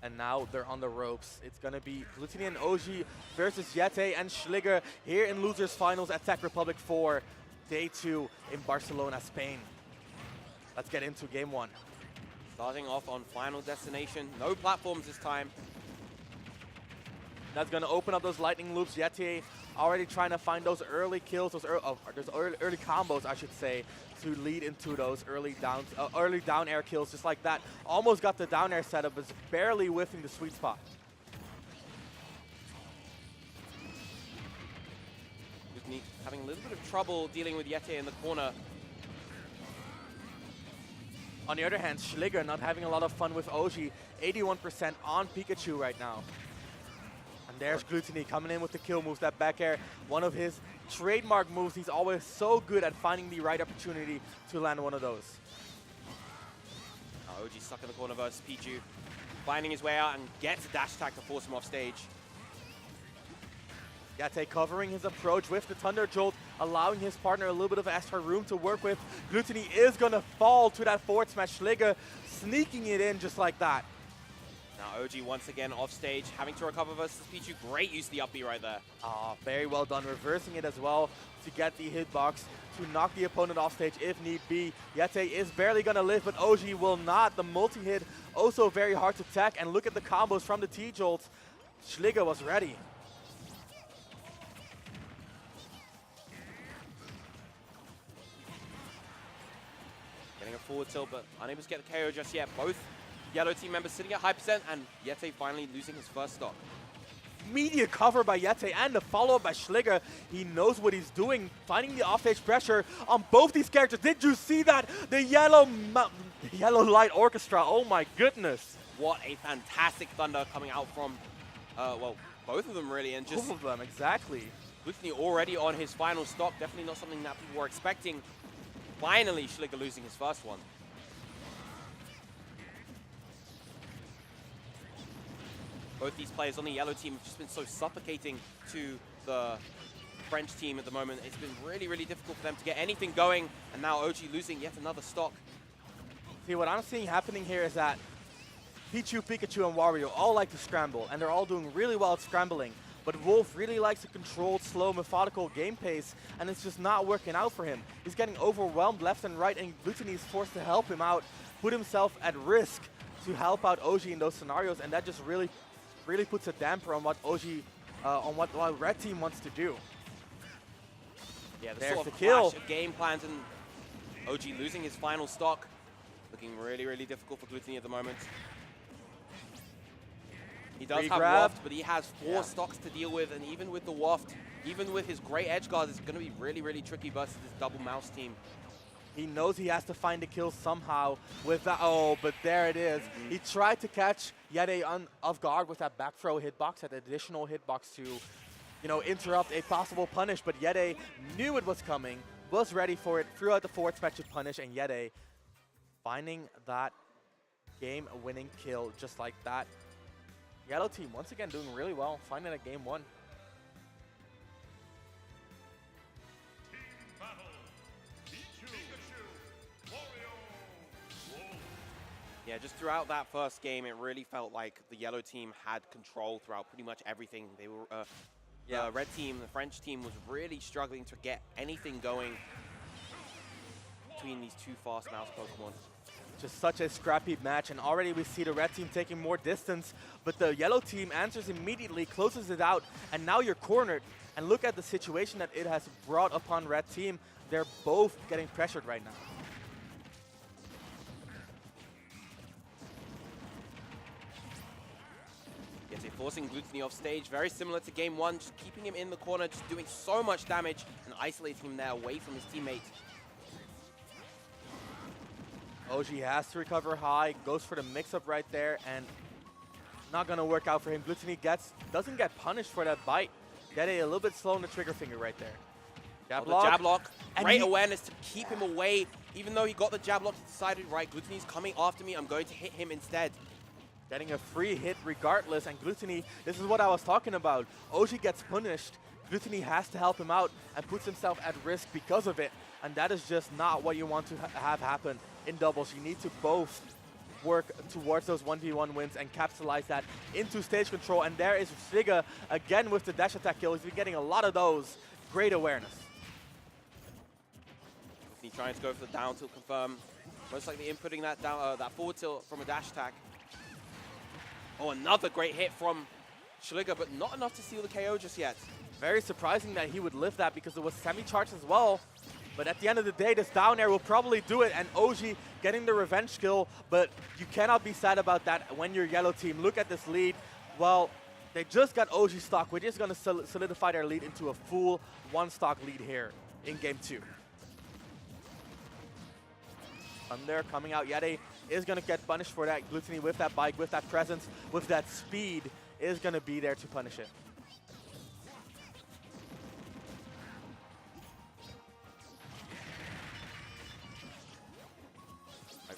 and now they're on the ropes. It's going to be Glutonny and Ogey versus Yetey and Schligger here in Losers Finals at Tech Republic 4, Day 2 in Barcelona, Spain. Let's get into game 1. Starting off on Final Destination. No platforms this time. That's going to open up those lightning loops. Yetey already trying to find those early kills, those early combos, I should say, to lead into those early down air kills, just like that. Almost got the down air setup, but barely whiffing the sweet spot. Glutonny having a little bit of trouble dealing with Yetey in the corner. On the other hand, Schligger not having a lot of fun with Ogey, 81% on Pikachu right now. And there's Glutonny coming in with the kill moves, that back air, one of his trademark moves. He's always so good at finding the right opportunity to land one of those. Ogey stuck in the corner versus Pichu, finding his way out and gets a dash attack to force him off stage. Yetey covering his approach with the Thunder Jolt, allowing his partner a little bit of extra room to work with. Glutonny is going to fall to that forward smash. Schligger sneaking it in just like that. Now Ogey once again off stage, having to recover versus Pichu. Great use of the up B right there. Oh, very well done, reversing it as well to get the hitbox, to knock the opponent off stage if need be. Yetey is barely going to live, but Ogey will not. The multi-hit also very hard to tech, and look at the combos from the T-Jolts. Schligger was ready. Getting a forward tilt, but unable to get the KO just yet. Both Yellow team members sitting at high percent, and Yetey finally losing his first stock. Immediate cover by Yetey and the follow-up by Schligger. He knows what he's doing, finding the offstage pressure on both these characters. Did you see that? The yellow light orchestra, oh my goodness. What a fantastic thunder coming out from, well, both of them really. And just both of them, exactly. Glutonny already on his final stock. Definitely not something that people were expecting. Finally, Schligger losing his first one. Both these players on the yellow team have just been so suffocating to the French team at the moment. It's been really, really difficult for them to get anything going. And now Ogey losing yet another stock. See, what I'm seeing happening here is that Pichu, Pikachu, and Wario all like to scramble, and they're all doing really well at scrambling. But Wolf really likes a controlled, slow, methodical game pace, and it's just not working out for him. He's getting overwhelmed left and right, and Glutonny is forced to help him out, put himself at risk to help out Ogey in those scenarios, and that just really puts a damper on what Ogey, on what Red Team wants to do. Yeah, the there's sort the of kill. clash of game plans, and Ogey losing his final stock. Looking really, really difficult for Glutonny at the moment. He does have waft, but he has 4 stocks to deal with, and even with the waft, even with his great edge guards, it's going to be really, really tricky versus this double mouse team. He knows he has to find the kill somehow with that. Oh, but there it is. He tried to catch Yetey off guard with that back throw hitbox, that additional hitbox to, you know, interrupt a possible punish. But Yetey knew it was coming, was ready for it, threw out the forward smash to punish, and Yetey finding that game-winning kill just like that. Yellow team once again doing really well, finding a game 1. Yeah, just throughout that first game, it really felt like the yellow team had control throughout pretty much everything. They were, the red team, the French team, was really struggling to get anything going between these two fast mouse Pokemon. Just such a scrappy match, and already we see the red team taking more distance, but the yellow team answers immediately, closes it out, and now you're cornered. And look at the situation that it has brought upon red team. They're both getting pressured right now. Yetey forcing Glutonny off stage, very similar to game 1, just keeping him in the corner, just doing so much damage and isolating him there away from his teammate. Ogey has to recover high, goes for the mix-up right there, and not going to work out for him. Glutonny doesn't get punished for that bite. Yetey a little bit slow on the trigger finger right there. Jab lock. The jab lock. Great awareness to keep him away. Even though he got the jab lock, he decided, right, Glutonny's coming after me, I'm going to hit him instead. Getting a free hit regardless, and Glutonny, this is what I was talking about. Ogey gets punished, Glutonny has to help him out and puts himself at risk because of it, and that is just not what you want to have happen in doubles. You need to both work towards those 1v1 wins and capitalize that into stage control. And there is Schligger again with the dash attack kill. He's been getting a lot of those. Great awareness. He trying to go for the down tilt confirm. Most likely inputting that down, that forward tilt from a dash attack. Oh, another great hit from Schligger, but not enough to steal the KO just yet. Very surprising that he would live that because it was semi-charged as well. But at the end of the day, this down air will probably do it, and Ogey getting the revenge kill, but you cannot be sad about that when you're yellow team. Look at this lead. Well, they just got Ogey stock. We're just going to solidify their lead into a full one-stock lead here in Game 2. Thunder coming out. Yetey is going to get punished for that. Glutonny with that bike, with that presence, with that speed, is going to be there to punish it.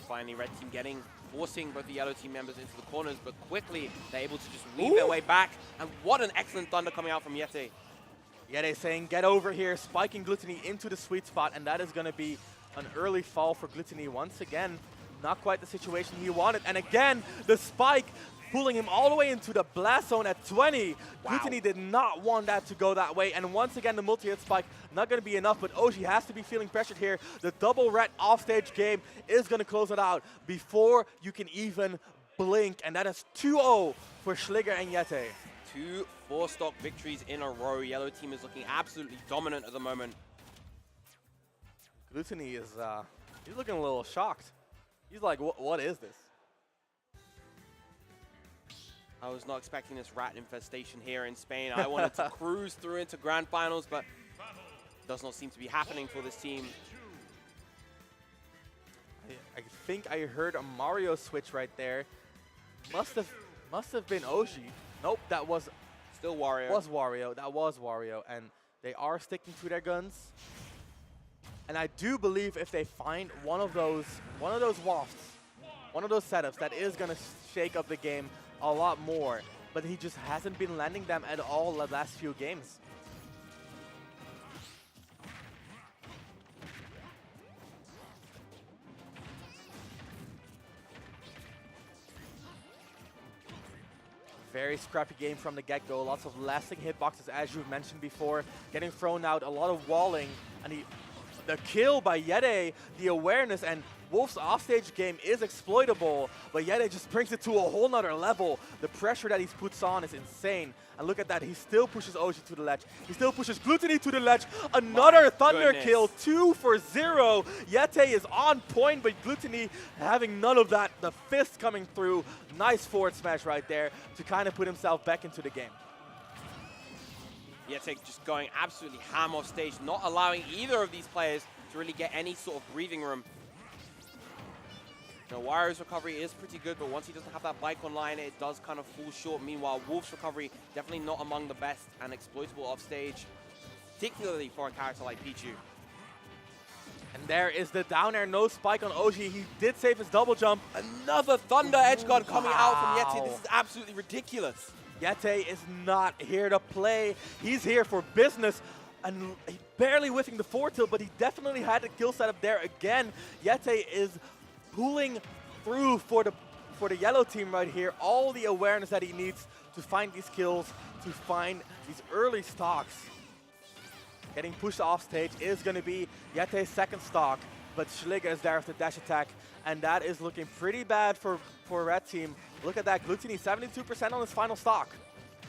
Finally, red team forcing both the yellow team members into the corners, but quickly they're able to just weave their way back. And what an excellent thunder coming out from Yetey. Yetey saying, get over here, spiking Glutonny into the sweet spot, and that is going to be an early fall for Glutonny once again. Not quite the situation he wanted. And again, the spike pulling him all the way into the blast zone at 20. Wow. Glutonny did not want that to go that way. And once again, the multi-hit spike, not going to be enough, but Ogey has to be feeling pressured here. The double red offstage game is going to close it out before you can even blink. And that is 2-0 for Schligger and Yetey. 2 4-stock victories in a row. Yellow team is looking absolutely dominant at the moment. Glutonny is, he's looking a little shocked. He's like, what is this? I was not expecting this rat infestation here in Spain. I wanted to cruise through into grand finals, but does not seem to be happening for this team. I think I heard a Mario switch right there. Must have been Ogey. Nope, that was still Wario. Was Wario. That was Wario, and they are sticking to their guns. And I do believe if they find one of those wafts, one of those setups, that is going to shake up the game a lot more, but he just hasn't been landing them at all the last few games. Very scrappy game from the get-go. Lots of lasting hitboxes, as you've mentioned before. Getting thrown out, a lot of walling, and the kill by Yetey, the awareness, and Wolf's offstage game is exploitable, but Yetey just brings it to a whole nother level. The pressure that he puts on is insane. And look at that, he still pushes Ogey to the ledge. He still pushes Glutonny to the ledge. Another thunder kill, 2 for 0. Yetey is on point, but Glutonny having none of that. The fist coming through. Nice forward smash right there to kind of put himself back into the game. Yetey just going absolutely ham off stage, not allowing either of these players to really get any sort of breathing room. You know, Wario's recovery is pretty good, but once he doesn't have that bike online, it does kind of fall short. Meanwhile, Wolf's recovery definitely not among the best and exploitable off stage, particularly for a character like Pichu. And there is the down air, no spike on Ogey. He did save his double jump. Another thunder edge guard coming out from Yetey. This is absolutely ridiculous. Yetey is not here to play. He's here for business. And he barely whiffing the forward tilt, but he definitely had the kill setup there again. Yetey is pulling through for the yellow team right here. All the awareness that he needs to find these kills, to find these early stocks. Getting pushed off stage is going to be Yetey's second stock, but Schligger is there with the dash attack, and that is looking pretty bad for red team. Look at that, Glutonny 72% on his final stock.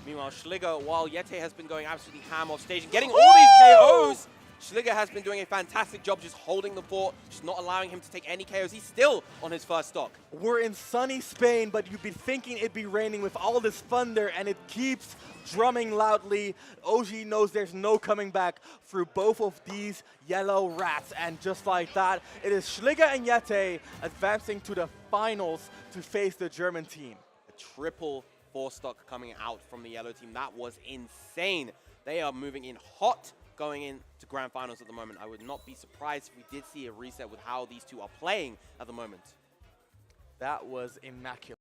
Meanwhile, Schligger, while Yetey has been going absolutely ham off stage and getting all these KOs, Schligger has been doing a fantastic job just holding the fort, just not allowing him to take any KOs. He's still on his first stock. We're in sunny Spain, but you'd be thinking it'd be raining with all this thunder, and it keeps drumming loudly. Ogey knows there's no coming back through both of these yellow rats, and just like that, it is Schligger and Yetey advancing to the finals to face the German team. A triple 4-stock coming out from the yellow team. That was insane. They are moving in hot, going into grand finals at the moment. I would not be surprised if we did see a reset with how these two are playing at the moment. That was immaculate.